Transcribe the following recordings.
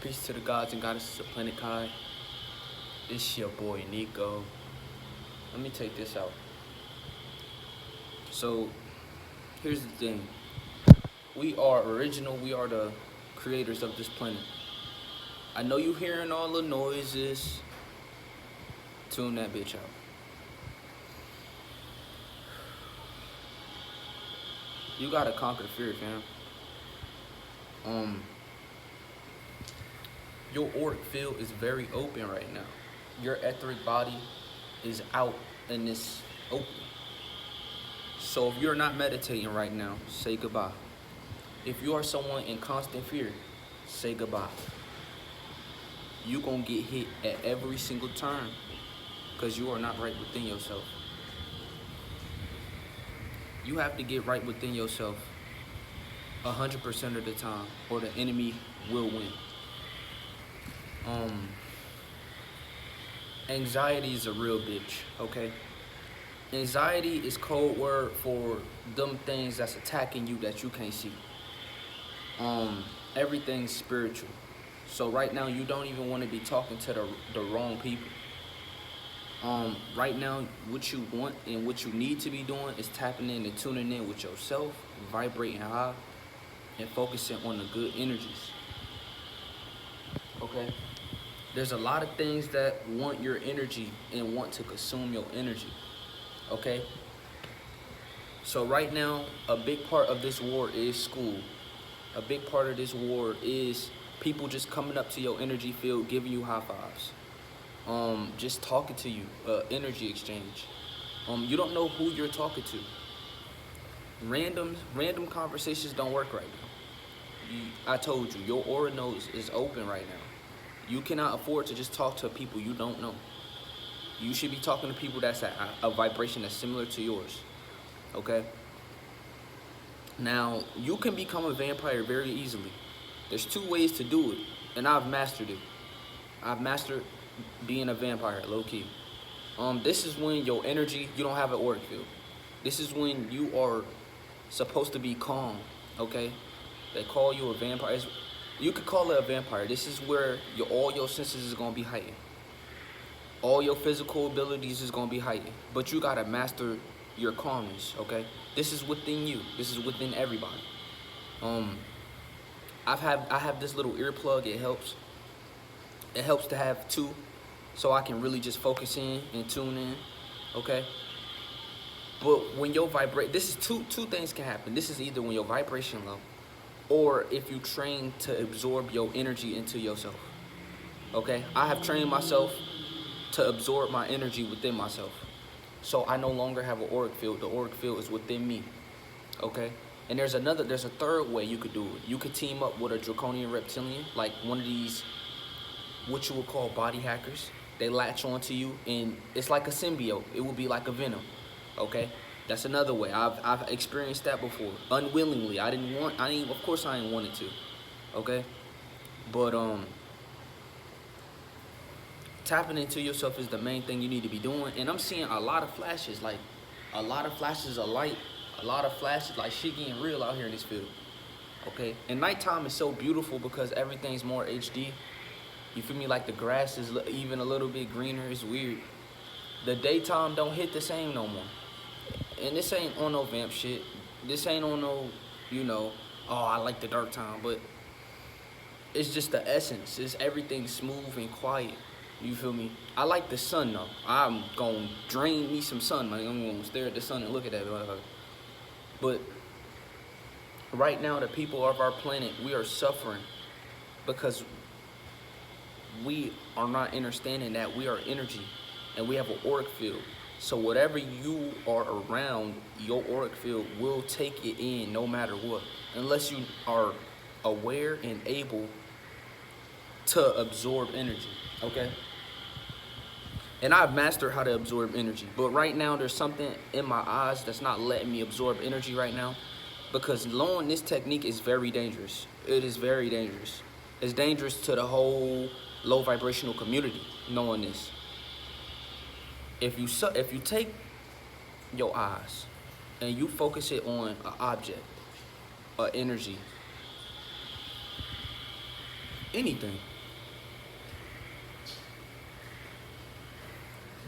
Peace to the gods and goddesses of Planet Kai. It's your boy Nico. Let me take this out. So, here's the thing. We are original. We are the creators of this planet. I know you hearing all the noises. Tune that bitch out. You gotta conquer fear, fam. Your auric field is very open right now. Your etheric body is out in this open. So if you're not meditating right now, say goodbye. If you are someone in constant fear, say goodbye. You gonna get hit at every single turn because you are not right within yourself. You have to get right within yourself 100% of the time, or the enemy will win. Anxiety is a real bitch, okay? Anxiety is code word for them things that's attacking you that you can't see. Everything's spiritual. So right now you don't even want to be talking to the wrong people. Right now what you want and what you need to be doing is tapping in and tuning in with yourself, vibrating high, and focusing on the good energies. Okay? There's a lot of things that want your energy and want to consume your energy. Okay? So right now, a big part of this war is school. A big part of this war is people just coming up to your energy field, giving you high fives. Just talking to you, energy exchange. You don't know who you're talking to. Random conversations don't work right now. I told you, your aura nose is open right now. You cannot afford to just talk to people you don't know. You should be talking to people that's at a vibration that's similar to yours. Okay? Now, you can become a vampire very easily. There's 2 ways to do it, and I've mastered it. I've mastered being a vampire, low-key. This is when your energy, you don't have an auric field. This is when you are supposed to be calm, okay? They call you a vampire. You could call it a vampire. This is where all your senses is gonna be heightened. All your physical abilities is gonna be heightened. But you gotta master your calmness, okay? This is within you. This is within everybody. I have this little earplug. It helps. It helps to have 2, so I can really just focus in and tune in, okay? But when your this is two things can happen. This is either when your vibration low, or if you train to absorb your energy into yourself, okay? I have trained myself to absorb my energy within myself. So I no longer have an auric field. The auric field is within me, okay? And there's a 3rd way you could do it. You could team up with a draconian reptilian, like one of these, what you would call body hackers. They latch onto you, and it's like a symbiote. It would be like a venom, okay? That's another way. I've experienced that before, unwillingly. Of course I didn't want it to, okay? But tapping into yourself is the main thing you need to be doing. And I'm seeing a lot of flashes, like a lot of flashes of light, a lot of flashes, like shit getting real out here in this field, okay? And nighttime is so beautiful because everything's more HD. You feel me? Like the grass is even a little bit greener. It's weird. The daytime don't hit the same no more. And this ain't on no vamp shit. This ain't on no, oh, I like the dark time. But it's just the essence. It's everything smooth and quiet. You feel me? I like the sun though. I'm gonna drain me some sun. Like, I'm gonna stare at the sun and look at that motherfucker. But right now, the people of our planet, we are suffering because we are not understanding that we are energy and we have an auric field. So whatever you are around, your auric field will take it in no matter what, unless you are aware and able to absorb energy, okay? And I've mastered how to absorb energy, but right now there's something in my eyes that's not letting me absorb energy right now, because knowing this technique is very dangerous. It is very dangerous. It's dangerous to the whole low vibrational community, knowing this. If you take your eyes and you focus it on an object, an energy, anything,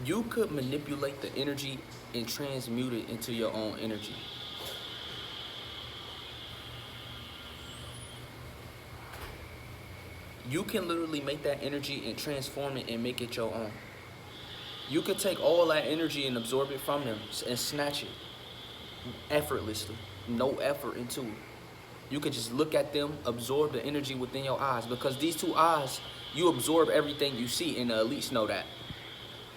You could manipulate the energy and transmute it into your own energy. You can literally make that energy and transform it and make it your own. You could take all that energy and absorb it from them and snatch it effortlessly. No effort into it. You could just look at them, absorb the energy within your eyes, because these two eyes, you absorb everything you see, and the elites know that.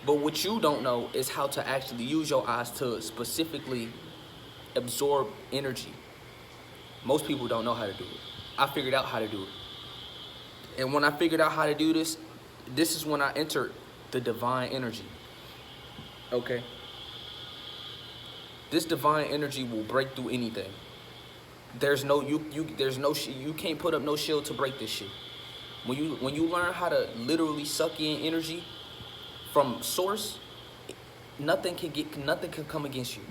But what you don't know is how to actually use your eyes to specifically absorb energy. Most people don't know how to do it. I figured out how to do it. And when I figured out how to do this, this is when I entered the divine energy. Okay? This divine energy will break through anything. There's no you can't put up no shield to break this shit. When you learn how to literally suck in energy from source, nothing can come against you.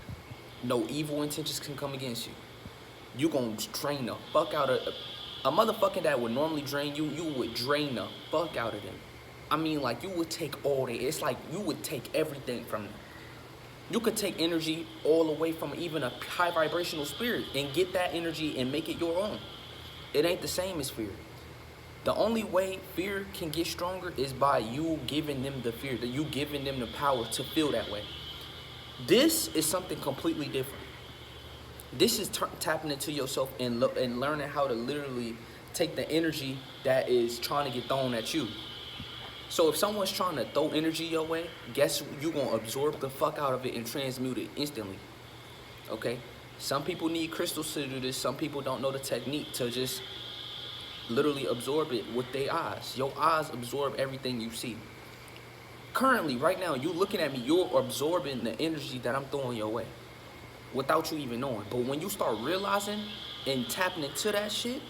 No evil intentions can come against you. You gonna drain the fuck out of a motherfucker that would normally drain you. You would drain the fuck out of them. I mean, like, you would take all that. It's like you would take everything from them. You could take energy all the way from even a high vibrational spirit and get that energy and make it your own. It ain't the same as fear. The only way fear can get stronger is by you giving them the fear, that you giving them the power to feel that way. This is something completely different. This is tapping into yourself and learning how to literally take the energy that is trying to get thrown at you. So if someone's trying to throw energy your way, guess you're going to absorb the fuck out of it and transmute it instantly. Okay? Some people need crystals to do this. Some people don't know the technique to just literally absorb it with their eyes. Your eyes absorb everything you see. Currently, right now, you looking at me, you're absorbing the energy that I'm throwing your way without you even knowing. But when you start realizing and tapping into that shit,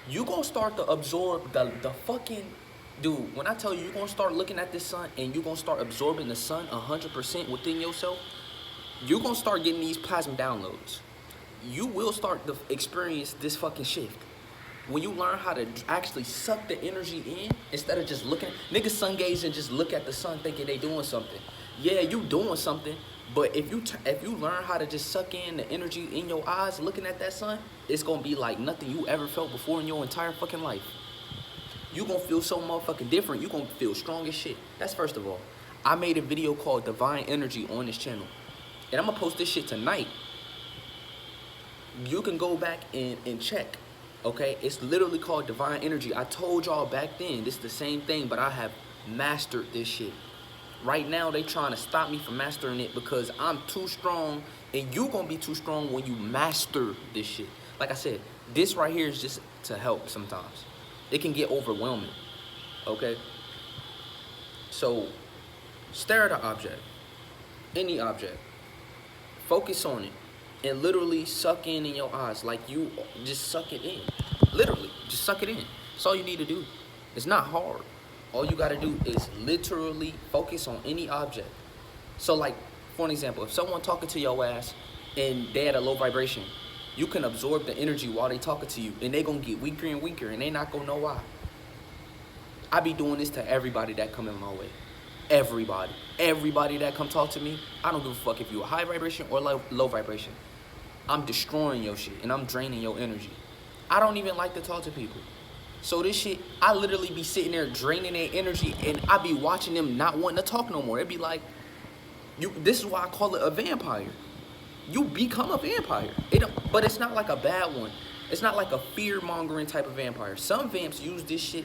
you going to start to absorb the fucking... Dude, when I tell you, you're going to start looking at this sun and you're going to start absorbing the sun 100% within yourself, you're going to start getting these plasma downloads. You will start to experience this fucking shift. When you learn how to actually suck the energy in, instead of just looking, niggas sun gaze and just look at the sun thinking they doing something. Yeah, you doing something, but if you learn how to just suck in the energy in your eyes looking at that sun, it's going to be like nothing you ever felt before in your entire fucking life. You gonna feel so motherfucking different. You gonna feel strong as shit. That's first of all. I made a video called Divine Energy on this channel. And I'm gonna post this shit tonight. You can go back and check. Okay? It's literally called Divine Energy. I told y'all back then, this is the same thing, but I have mastered this shit. Right now, they trying to stop me from mastering it because I'm too strong, and you gonna be too strong when you master this shit. Like I said, this right here is just to help sometimes. It can get overwhelming, okay? So, stare at an object, any object. Focus on it, and literally suck in your eyes. Like, you just suck it in. Literally, just suck it in. That's all you need to do. It's not hard. All you gotta do is literally focus on any object. So, like, for an example, if someone talking to your ass and they at a low vibration, you can absorb the energy while they talking to you, and they gonna get weaker and weaker, and they not gonna know why. I be doing this to everybody that come in my way. Everybody. Everybody that come talk to me, I don't give a fuck if you a high vibration or low vibration. I'm destroying your shit, and I'm draining your energy. I don't even like to talk to people. So this shit, I literally be sitting there draining their energy, and I be watching them not wanting to talk no more. It be like, this is why I call it a vampire. You become a vampire. But it's not like a bad one. It's not like a fear-mongering type of vampire. Some vamps use this shit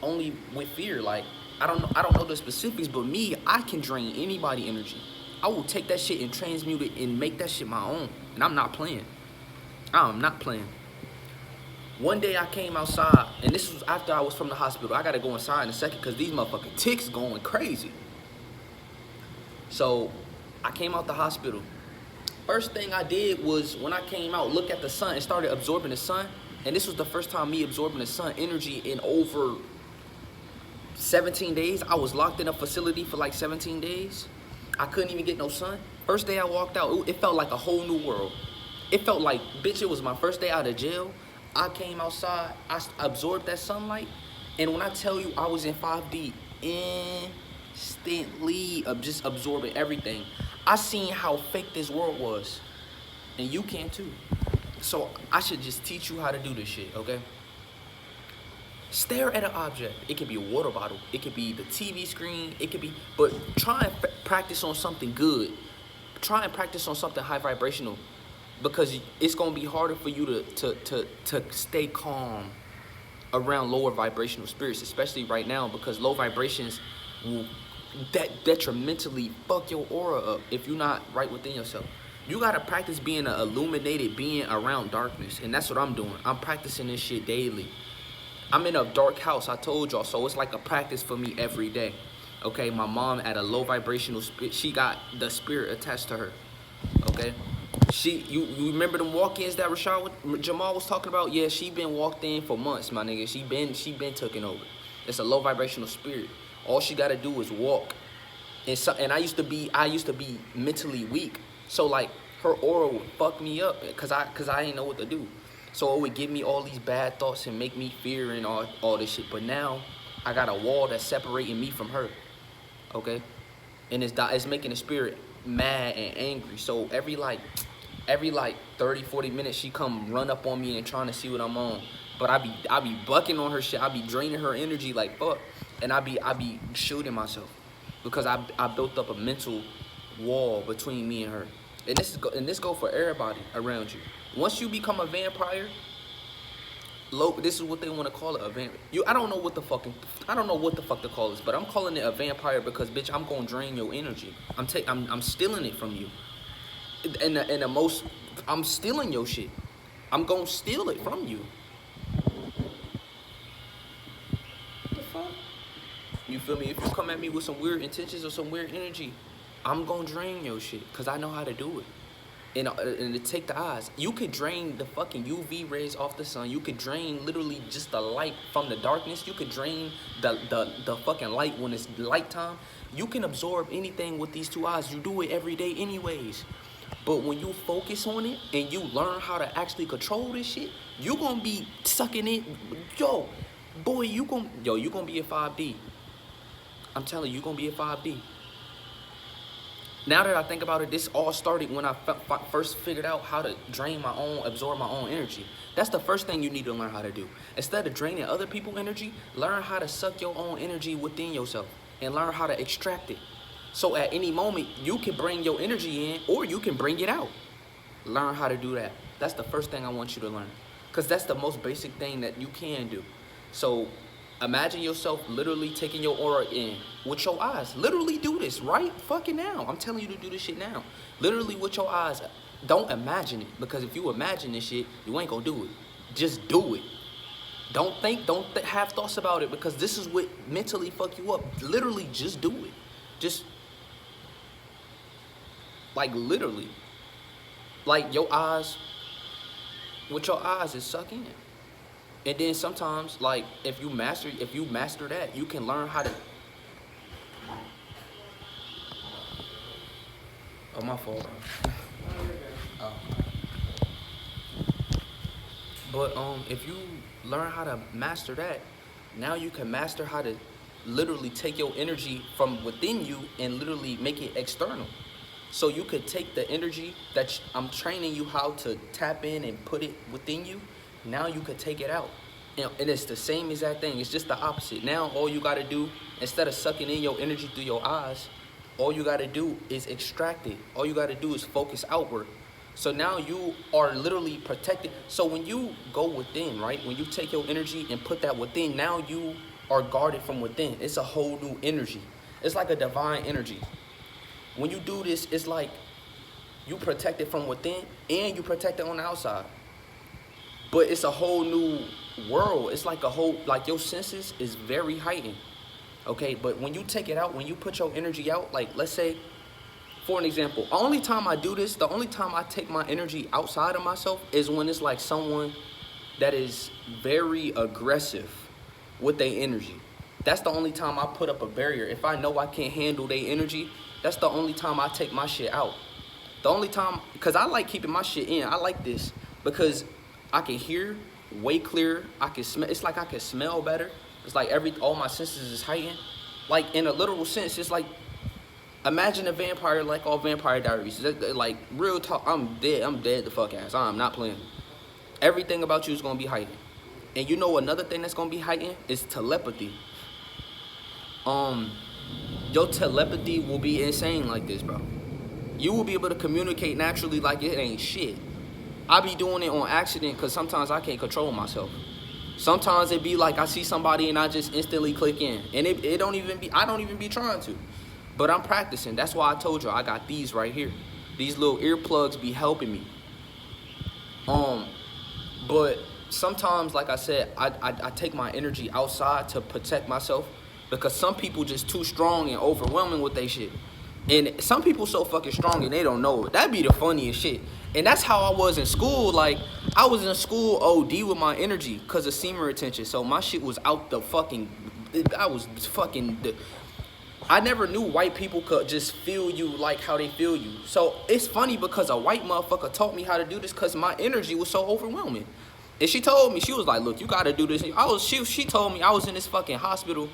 only with fear. Like, I don't know the specifics, but me, I can drain anybody energy. I will take that shit and transmute it and make that shit my own. And I'm not playing. I'm not playing. One day I came outside, and this was after I was from the hospital. I gotta go inside in a second because these motherfucking ticks going crazy. So I came out the hospital. First thing I did was, when I came out, look at the sun and started absorbing the sun. And this was the first time me absorbing the sun energy in over 17 days. I was locked in a facility for like 17 days. I couldn't even get no sun. First day I walked out, it felt like a whole new world. It felt like, bitch, it was my first day out of jail. I came outside, I absorbed that sunlight. And when I tell you I was in 5D constantly just absorbing everything. I seen how fake this world was, and you can too. So I should just teach you how to do this shit, okay? Stare at an object. It could be a water bottle. It could be the TV screen. It could be, but try and practice on something good. Try and practice on something high vibrational, because it's gonna be harder for you to stay calm around lower vibrational spirits, especially right now, because low vibrations will detrimentally fuck your aura up if you're not right within yourself. You gotta practice being an illuminated being around darkness, and that's what I'm doing. I'm practicing this shit daily. I'm in a dark house, I told y'all, so it's like a practice for me every day. Okay, my mom at a low vibrational spirit, she got the spirit attached to her. Okay, you remember them walk-ins that Jamal was talking about? Yeah, she been walked in for months, my nigga. She been taken over. It's a low vibrational spirit. All she gotta do is walk. And I used to be mentally weak, so like her aura would fuck me up, cause I didn't know what to do. So it would give me all these bad thoughts and make me fear and all this shit. But now I got a wall that's separating me from her. Okay, and it's making the spirit mad and angry. So every 30, 40 minutes she come run up on me and trying to see what I'm on. But I be bucking on her shit. I be draining her energy like fuck, and I be shooting myself because I built up a mental wall between me and her. And this go for everybody around you. Once you become a vampire, this is what they want to call it, a vampire. I don't know what the fuck to call this, but I'm calling it a vampire because bitch, I'm gonna drain your energy. I'm stealing it from you. I'm stealing your shit. I'm gonna steal it from you. What the fuck? You feel me? If you come at me with some weird intentions or some weird energy, I'm gonna drain your shit because I know how to do it. And to take the eyes, you could drain the fucking UV rays off the sun. You could drain literally just the light from the darkness. You could drain the fucking light when it's nighttime. You can absorb anything with these two eyes. You do it every day anyways. But when you focus on it and you learn how to actually control this shit, you gonna be sucking it. Yo, boy, you gonna be a 5D. I'm telling you, you gonna be a 5D. Now that I think about it, this all started when I first figured out how to absorb my own energy. That's the first thing you need to learn how to do. Instead of draining other people's energy, learn how to suck your own energy within yourself and learn how to extract it. So at any moment, you can bring your energy in or you can bring it out. Learn how to do that. That's the first thing I want you to learn, because that's the most basic thing that you can do. So imagine yourself literally taking your aura in with your eyes. Literally do this right fucking now. I'm telling you to do this shit now. Literally with your eyes. Don't imagine it, because if you imagine this shit, you ain't gonna do it. Just do it. Don't have thoughts about it, because this is what mentally fuck you up. Literally just do it. Just like literally. Like your eyes, with your eyes is suck in. And then sometimes, like, if you master that, you can learn how to. Oh, my fault, bro. Oh. But if you learn how to master that, now you can master how to literally take your energy from within you and literally make it external. So you could take the energy that I'm training you how to tap in and put it within you. Now you could take it out. And it's the same exact thing. It's just the opposite. Now all you got to do, instead of sucking in your energy through your eyes, all you got to do is extract it. All you got to do is focus outward. So now you are literally protected. So when you go within, right? When you take your energy and put that within, now you are guarded from within. It's a whole new energy. It's like a divine energy. When you do this, it's like you protect it from within and you protect it on the outside. But it's a whole new world. It's like like your senses is very heightened. Okay, but when you take it out, when you put your energy out, like let's say, for an example, the only time I do this, the only time I take my energy outside of myself is when it's like someone that is very aggressive with their energy. That's the only time I put up a barrier. If I know I can't handle their energy, that's the only time I take my shit out. The only time, because I like keeping my shit in. I like this because I can hear way clearer. I can smell. It's like I can smell better. It's like all my senses is heightened. Like in a literal sense, it's like imagine a vampire like all Vampire Diaries. Like real talk, I'm dead. I'm dead the fuck ass. I'm not playing. Everything about you is gonna be heightened. And you know another thing that's gonna be heightened is telepathy. Your telepathy will be insane like this, bro. You will be able to communicate naturally like it ain't shit. I be doing it on accident because sometimes I can't control myself. Sometimes it be like I see somebody and I just instantly click in. And it don't even be, I don't even be trying to. But I'm practicing. That's why I told you I got these right here. These little earplugs be helping me. But sometimes, like I said, I take my energy outside to protect myself because some people just too strong and overwhelming with they shit. And some people so fucking strong and they don't know it. That'd be the funniest shit. And that's how I was in school. Like, I was in school OD with my energy because of semen retention. So my shit was out the fucking, I was fucking, I never knew white people could just feel you like how they feel you. So it's funny because a white motherfucker taught me how to do this because my energy was so overwhelming. And she told me, she was like, look, you gotta do this. She told me I was in this fucking hospital.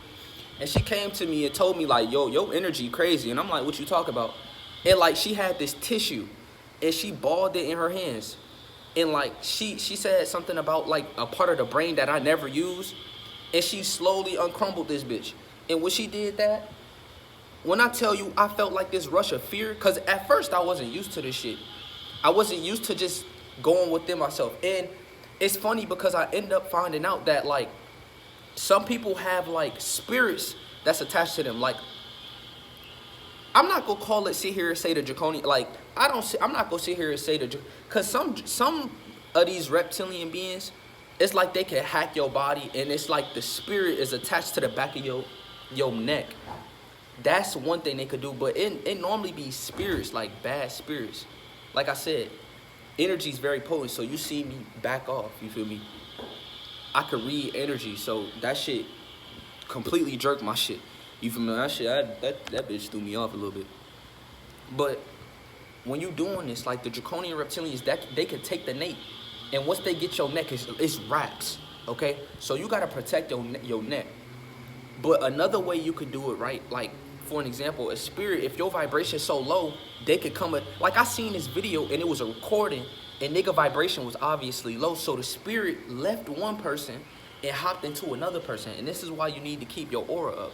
And she came to me and told me like, yo, your energy crazy. And I'm like, what you talk about? And like, she had this tissue and she balled it in her hands. And like, she said something about like a part of the brain that I never use. And she slowly uncrumbled this bitch. And when she did that, when I tell you, I felt like this rush of fear. Because at first I wasn't used to this shit. I wasn't used to just going within myself. And it's funny because I end up finding out that like, some people have like spirits that's attached to them. Like, I'm not gonna call it sit here and say the draconian. Like, I'm not gonna sit here and say the, cause some of these reptilian beings, it's like they can hack your body and it's like the spirit is attached to the back of your neck. That's one thing they could do, but it normally be spirits, like bad spirits. Like I said, energy is very potent, so you see me back off. You feel me? I could read energy, so that shit completely jerked my shit. You feel me? That shit, that bitch threw me off a little bit. But when you doing this, like the draconian reptilians, they can take the nape, and once they get your neck, it's wraps. Okay, so you gotta protect your neck. But another way you could do it, right? Like for an example, a spirit, if your vibration is so low, they could come. Like I seen this video and it was a recording. And nigga vibration was obviously low, so the spirit left one person and hopped into another person. And this is why you need to keep your aura up.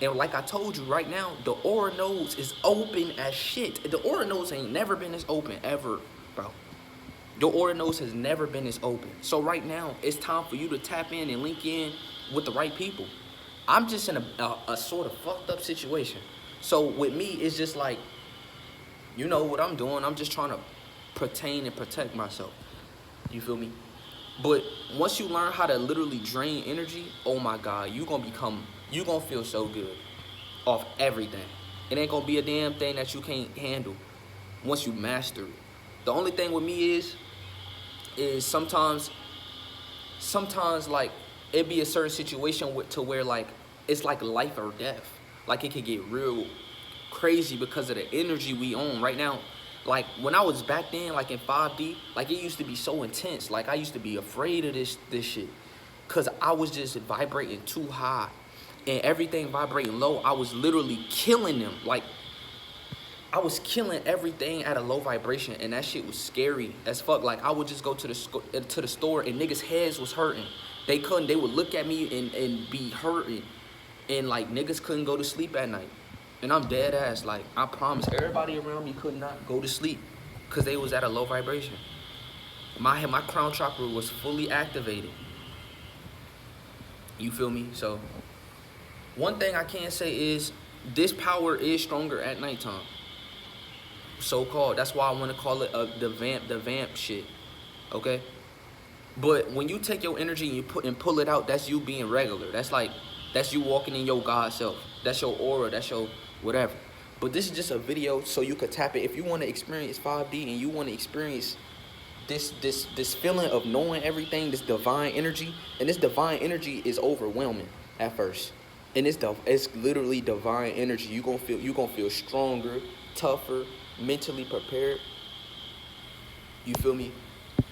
And like I told you right now, the aura nose is open as shit. The aura nose ain't never been as open ever, bro. Your aura nose has never been as open. So right now, it's time for you to tap in and link in with the right people. I'm just in a sort of fucked up situation. So with me, it's just like, you know what I'm doing. I'm just trying to pertain and protect myself. You feel me? But once you learn how to literally drain energy, oh my God, you gonna feel so good off everything. It ain't gonna be a damn thing that you can't handle once you master it. The only thing with me is sometimes like it be a certain situation to where like it's like life or death. Like it could get real crazy because of the energy we own right now. Like when I was back then, like in 5D, like it used to be so intense. Like I used to be afraid of this shit, cause I was just vibrating too high, and everything vibrating low. I was literally killing them. Like I was killing everything at a low vibration, and that shit was scary as fuck. Like I would just go to the store, and niggas' heads was hurting. They would look at me and be hurting, and like niggas couldn't go to sleep at night. And I'm dead ass, like, I promise, everybody around me could not go to sleep because they was at a low vibration. My crown chakra was fully activated. You feel me? So, one thing I can say is, this power is stronger at nighttime. So-called. That's why I want to call it the vamp shit. Okay? But when you take your energy and you pull it out, that's you being regular. That's you walking in your God self. That's your aura. That's your whatever. But this is just a video so you could tap it. If you want to experience 5D and you want to experience this feeling of knowing everything, this divine energy, and this divine energy is overwhelming at first. And it's literally divine energy. You gonna feel stronger, tougher, mentally prepared. You feel me?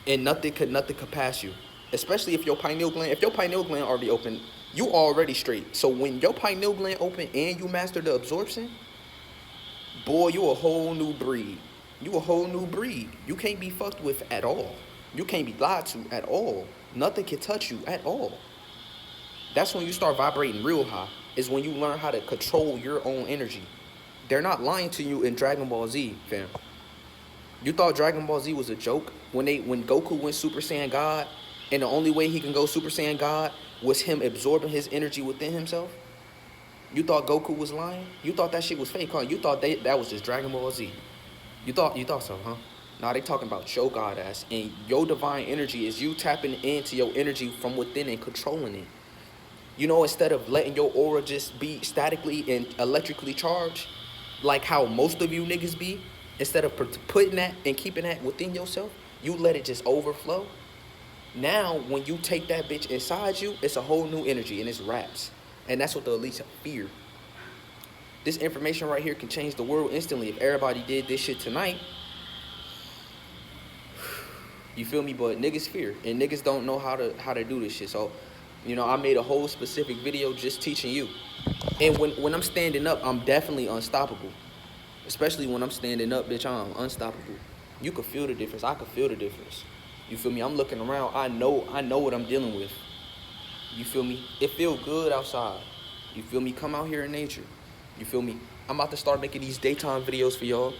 And nothing could pass you. Especially if your pineal gland already open, you already straight. So when your pineal gland open and you master the absorption, boy, you a whole new breed. You a whole new breed. You can't be fucked with at all. You can't be lied to at all. Nothing can touch you at all. That's when you start vibrating real high, is when you learn how to control your own energy. They're not lying to you in Dragon Ball Z, fam. You thought Dragon Ball Z was a joke when Goku went Super Saiyan God, and the only way he can go Super Saiyan God was him absorbing his energy within himself? You thought Goku was lying? You thought that shit was fake, huh? You thought that was just Dragon Ball Z. You thought so, huh? Nah, they talking about your God ass, and your divine energy is you tapping into your energy from within and controlling it. You know, instead of letting your aura just be statically and electrically charged, like how most of you niggas be, instead of putting that and keeping that within yourself, you let it just overflow. Now, when you take that bitch inside you, it's a whole new energy, and it's raps. And that's what the elites fear. This information right here can change the world instantly. If everybody did this shit tonight, you feel me? But niggas fear, and niggas don't know how to do this shit. So, you know, I made a whole specific video just teaching you. And when I'm standing up, I'm definitely unstoppable. Especially when I'm standing up, bitch, I'm unstoppable. You can feel the difference. I can feel the difference. You feel me? I'm looking around. I know what I'm dealing with. You feel me? It feels good outside. You feel me? Come out here in nature. You feel me? I'm about to start making these daytime videos for y'all.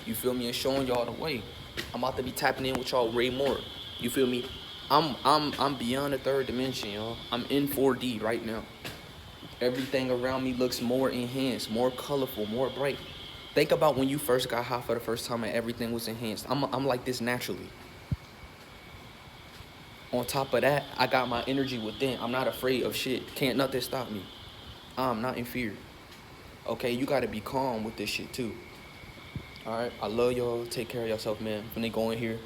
You feel me? And showing y'all the way. I'm about to be tapping in with y'all way more. You feel me? I'm beyond the third dimension, y'all. I'm in 4D right now. Everything around me looks more enhanced, more colorful, more bright. Think about when you first got high for the first time and everything was enhanced. I'm like this naturally. On top of that, I got my energy within. I'm not afraid of shit. Can't nothing stop me. I'm not in fear. Okay, you gotta be calm with this shit too. Alright, I love y'all. Take care of yourself, man. When they go in here,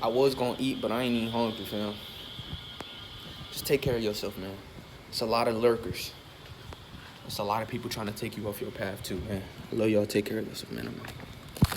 I was gonna eat, but I ain't even hungry, fam. Just take care of yourself, man. It's a lot of lurkers. It's a lot of people trying to take you off your path too, man. I love y'all. Take care of yourself, man.